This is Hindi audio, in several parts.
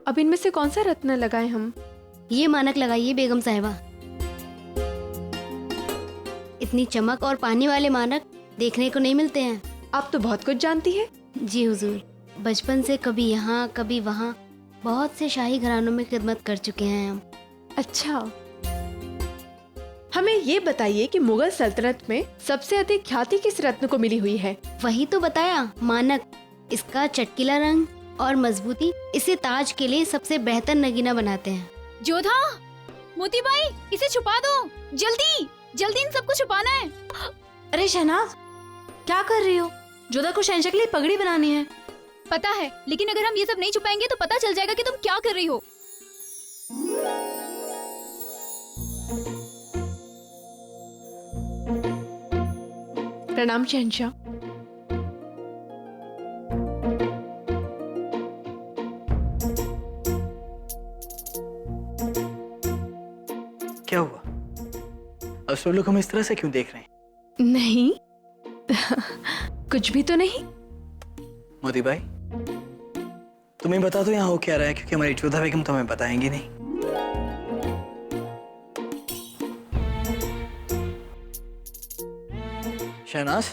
अब इनमें से कौन सा रत्न लगाएं हम? ये मानक लगाइए बेगम साहिबा। इतनी चमक और पानी वाले मानक देखने को नहीं मिलते हैं। आप तो बहुत कुछ जानती है। जी हुजूर, बचपन से कभी यहाँ कभी वहाँ बहुत से शाही घरानों में खिदमत कर चुके हैं हम। अच्छा, हमें ये बताइए कि मुगल सल्तनत में सबसे अधिक ख्याति किस रत्न को मिली हुई है? वही तो बताया, मानक। इसका चटकीला रंग और मजबूती इसे ताज के लिए सबसे बेहतर नगीना बनाते हैं। जोधा, मोती बाई, इसे छुपा दो, जल्दी जल्दी इन सबको छुपाना है। अरे शहनाज, क्या कर रही हो? जोधा को शहंशाह के लिए पगड़ी बनानी है। पता है, लेकिन अगर हम ये सब नहीं छुपाएंगे तो पता चल जाएगा कि तुम क्या कर रही हो। प्रणाम शहंशाह। क्या हुआ? अब सब लोग हमें इस तरह से क्यों देख रहे हैं? नहीं कुछ भी तो नहीं। मोती भाई, तुम्हें बता दो यहाँ हो क्या रहा है, क्योंकि हमारी जोधा बेगम तुम्हें बताएंगी नहीं। शहनाज,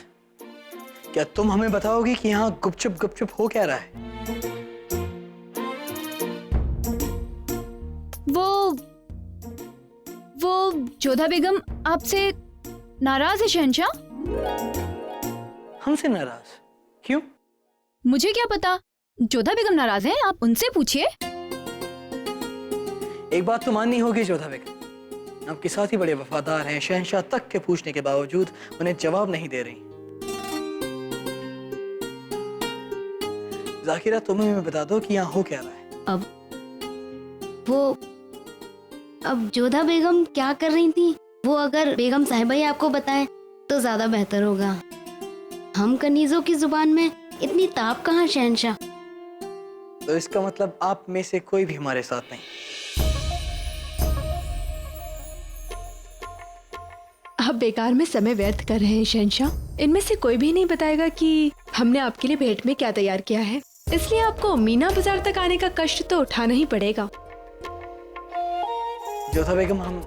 क्या तुम हमें बताओगी कि यहाँ गुपचुप गुपचुप हो क्या रहा है? वो जोधा बेगम आपसे नाराज है शहंशाह। हमसे नाराज? क्यों? मुझे क्या पता, जोधा बेगम नाराज है, आप उनसे पूछिए। एक बात तो माननी होगी जोधा बेगम, आपके साथ ही बड़े वफादार हैं। शहंशाह तक के पूछने के बावजूद उन्हें जवाब नहीं दे रही। जाकिरा, तुम्हें हमें बता दो कि यहाँ हो क्या रहा है। अब जोधा बेगम क्या कर रही थी, वो अगर बेगम साहिबा ही आपको बताएं तो ज्यादा बेहतर होगा। हम कनीजों की जुबान में इतनी ताप कहाँ शहंशाह। तो इसका मतलब आप में से कोई भी हमारे साथ नहीं। आप बेकार में समय व्यर्थ कर रहे हैं शहंशाह। इनमें से कोई भी नहीं बताएगा कि हमने आपके लिए भेंट में क्या तैयार किया है, इसलिए आपको मीना बाजार तक आने का कष्ट तो उठाना ही पड़ेगा। जोधा बेगम, हम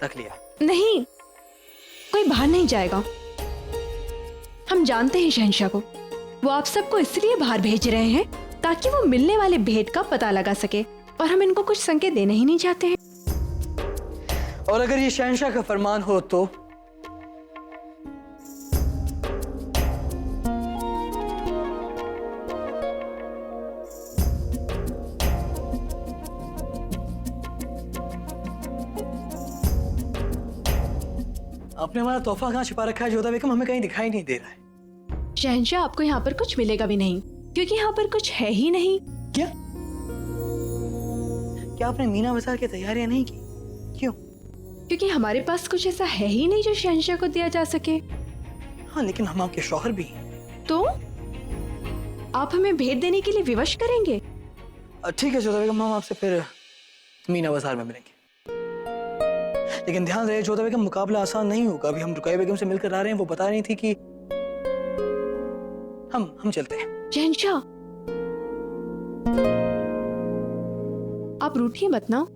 तक लिया। नहीं, कोई बाहर नहीं जाएगा। हम जानते हैं शहंशाह को, वो आप सबको इसलिए बाहर भेज रहे हैं ताकि वो मिलने वाले भेंट का पता लगा सके, और हम इनको कुछ संकेत देना ही नहीं चाहते हैं। और अगर ये शहंशाह का फरमान हो तो? आपने हमारा तोहफा कहाँ छिपा रखा है जोधा बेगम? हमें कहीं दिखाई नहीं दे रहा है। शहंशाह, आपको यहाँ पर कुछ मिलेगा भी नहीं, क्योंकि यहाँ पर कुछ है ही नहीं। क्या क्या आपने मीना बाजार की तैयारियां नहीं की? क्यों? क्योंकि हमारे पास कुछ ऐसा है ही नहीं जो शहंशाह को दिया जा सके। हाँ, लेकिन हम आपके शौहर भी हैं। तो आप हमें भेंट देने के लिए विवश करेंगे? ठीक है जोधा बेगम, हम आपसे फिर मीना बाजार में मिलेंगे। लेकिन ध्यान रहे जोधा बेगम, मुकाबला आसान नहीं होगा। अभी हम रुकैया बेगम से मिलकर आ रहे हैं, वो बता रही थी कि हम चलते हैं। शहंशाह, आप रूठिए मत ना,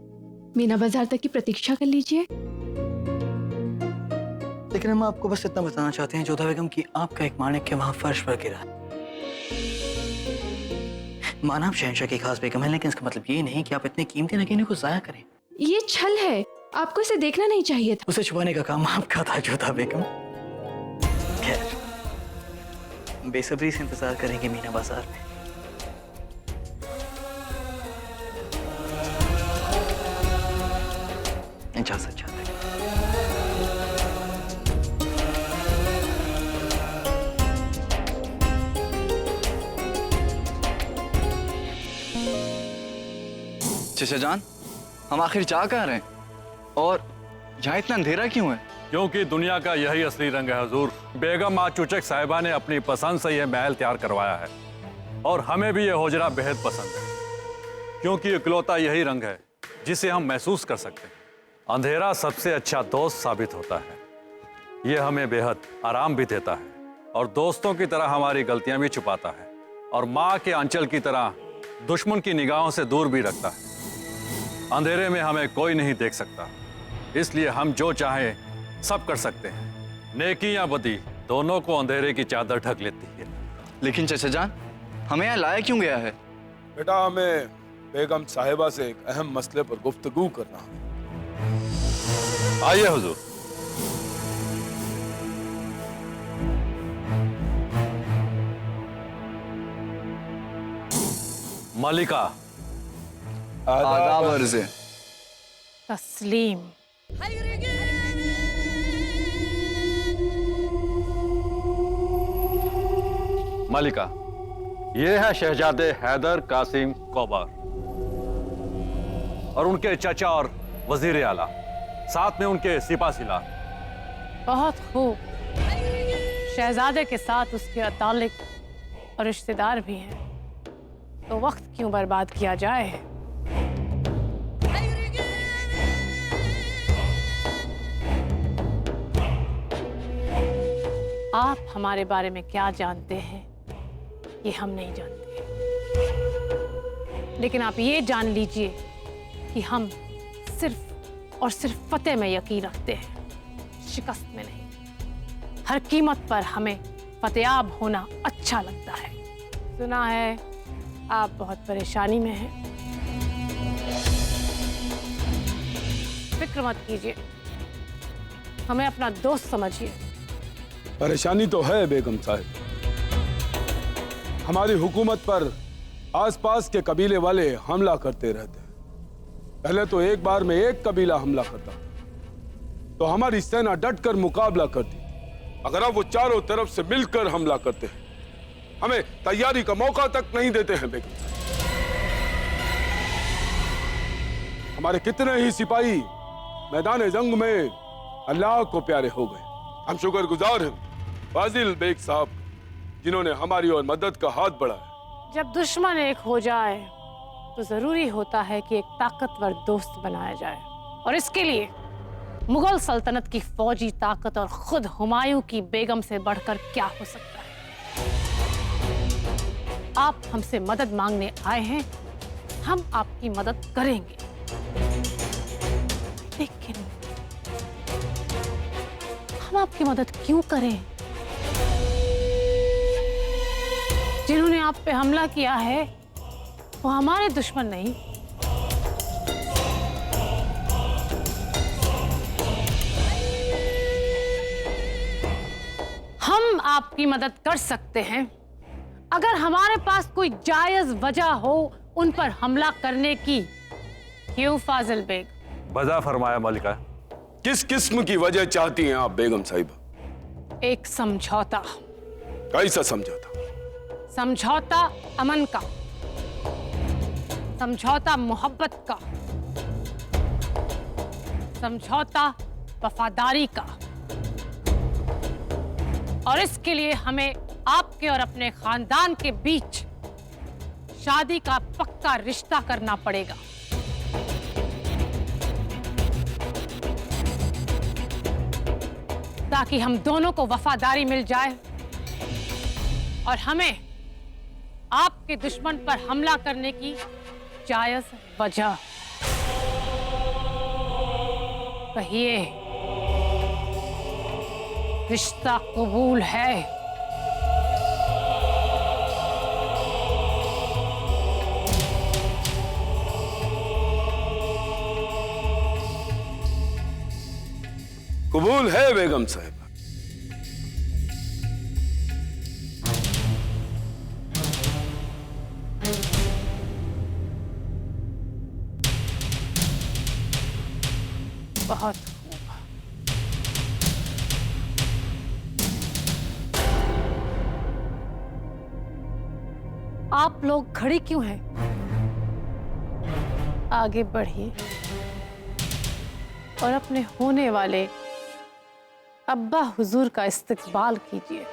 मीना बाजार तक की प्रतीक्षा कर लीजिए। लेकिन हम आपको बस इतना बताना चाहते हैं जोधा बेगम कि आपका एक माणिक के वहां फर्श पर गिरा। माना आप शहंशाह की खास बेगम है, लेकिन इसका मतलब ये नहीं कि आप इतने कीमती नगीने को जाया करें। ये छल है, आपको इसे देखना नहीं चाहिए था। उसे छुपाने का काम आपका था जोधा बेगम। खैर, बेसब्री से इंतजार करेंगे मीना बाजार में। इजाजत चाहते हैं। चचा जान, हम आखिर जा कहाँ रहे हैं और यहाँ इतना अंधेरा क्यों है? क्योंकि दुनिया का यही असली रंग है हुजूर। बेगम आचूचक साहिबा ने अपनी पसंद से यह महल तैयार करवाया है, और हमें भी यह होजरा बेहद पसंद है, क्योंकि इकलौता यही रंग है जिसे हम महसूस कर सकते हैं। अंधेरा सबसे अच्छा दोस्त साबित होता है। यह हमें बेहद आराम भी देता है, और दोस्तों की तरह हमारी गलतियां भी छुपाता है, और माँ के आंचल की तरह दुश्मन की निगाहों से दूर भी रखता है। अंधेरे में हमें कोई नहीं देख सकता, इसलिए हम जो चाहें सब कर सकते हैं। नेकी या बदी दोनों को अंधेरे की चादर ढक लेती है। लेकिन चचा जान, हमें यहाँ लाया क्यों गया है? बेटा, हमें बेगम साहिबा से एक अहम मसले पर गुफ्तगू करना है। आइए हुजूर। मलिका। आदाब अर्ज़ है। तस्लीम। मलिका, ये है शहजादे हैदर कासिम कौबर और उनके चचा और वजीर आला, साथ में उनके सिपा सिलार। बहुत खूब। शहजादे के साथ उसके अतालिक और रिश्तेदार भी हैं, तो वक्त क्यों बर्बाद किया जाए। आप हमारे बारे में क्या जानते हैं ये हम नहीं जानते, लेकिन आप ये जान लीजिए कि हम सिर्फ और सिर्फ फतेह में यकीन रखते हैं, शिकस्त में नहीं। हर कीमत पर हमें फतेयाब होना अच्छा लगता है। सुना है आप बहुत परेशानी में हैं। फिक्र मत कीजिए, हमें अपना दोस्त समझिए। परेशानी तो है बेगम साहिब। हमारी हुकूमत पर आसपास के कबीले वाले हमला करते रहते हैं। पहले तो एक बार में एक कबीला हमला करता तो हमारी सेना डटकर मुकाबला करती। अगर अब वो चारों तरफ से मिलकर हमला करते हैं, हमें तैयारी का मौका तक नहीं देते हैं बेगम साहिब। हमारे कितने ही सिपाही मैदान जंग में अल्लाह को प्यारे हो गए। हम शुक्रगुजार हैं फाजिल बेग साहब, जिन्होंने हमारी और मदद का हाथ बढ़ाया। जब दुश्मन एक हो जाए तो जरूरी होता है कि एक ताकतवर दोस्त बनाया जाए, और इसके लिए मुगल सल्तनत की फौजी ताकत और खुद हुमायूं की बेगम से बढ़कर क्या हो सकता है। आप हमसे मदद मांगने आए हैं, हम आपकी मदद करेंगे, लेकिन हम आपकी मदद क्यों करें? जिन्होंने आप पे हमला किया है वो हमारे दुश्मन नहीं। हम आपकी मदद कर सकते हैं अगर हमारे पास कोई जायज वजह हो उन पर हमला करने की। क्यों फाजिल बेग? वजह फरमाया मलिका। किस किस्म की वजह चाहती हैं आप बेगम साहिबा? एक समझौता। कैसा समझौता? समझौता अमन का, समझौता मोहब्बत का, समझौता वफादारी का। और इसके लिए हमें आपके और अपने खानदान के बीच शादी का पक्का रिश्ता करना पड़ेगा। ताकि हम दोनों को वफादारी मिल जाए और हमें आपके दुश्मन पर हमला करने की जायज वजह। कहिए, रिश्ता कबूल है? कबूल है बेगम साहिब। बहुत खूब। आप लोग खड़े क्यों हैं? आगे बढ़िए और अपने होने वाले अब्बा हुजूर का इस्तकबाल कीजिए।